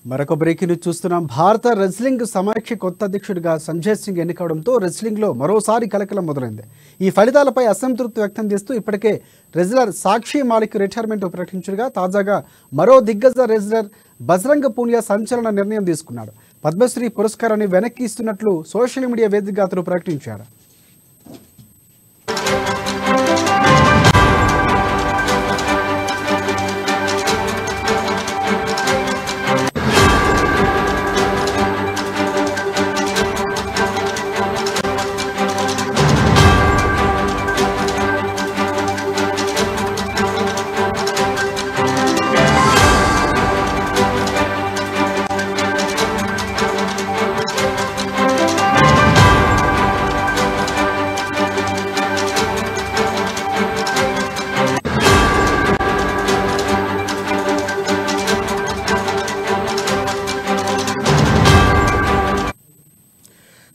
మరొక breaking news చూస్తున్నాం. భారత రెజ్లింగ్ సమాఖ్య కొత్త అధ్యక్షుడిగా సంజయ్ సింగ్ ఎన్నికవడంతో రెజ్లింగ్లో మరోసారి కలకలం మొదలైంది. ఈ ఫలితాలపై అసంతృప్తి వ్యక్తం చేస్తూ ఇప్పటికే రెజ్లర్ సాక్షి మాలిక్ రిటైర్మెంట్ ప్రకటించగా తాజాగా మరో దిగ్గజ రెజ్లర్ బజరంగ్ పూనియా సంచలన నిర్ణయం తీసుకున్నాడు. పద్మశ్రీ పురస్కారాన్ని వెనక్కి ఇస్తున్నట్లు సోషల్ మీడియా వేదికగా అతను ప్రకటించారు.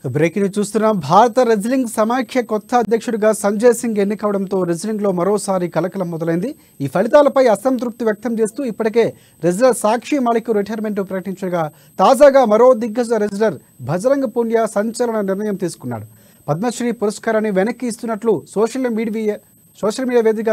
బ్రేకింగ్ చూస్తున్నాం. భారత రెజ్లింగ్ సమాఖ్య కొత్త అధ్యక్షుడిగా సంజయ్ సింగ్ ఎన్నికవడంతో రెజ్లింగ్లో మరోసారి కలకలం మొదలైంది. ఈ ఫలితాలపై అసంతృప్తి వ్యక్తం చేస్తూ ఇప్పటికే రెజ్లర్ సాక్షి మాలిక్ రిటైర్మెంట్ ప్రకటించగా తాజాగా మరో దిగ్గజ రెజ్లర్ బజరంగ్ పూనియా సంచలన నిర్ణయం తీసుకున్నాడు. పద్మశ్రీ పురస్కారాన్ని వెనక్కి ఇస్తున్నట్లు సోషల్ మీడియా వేదికగా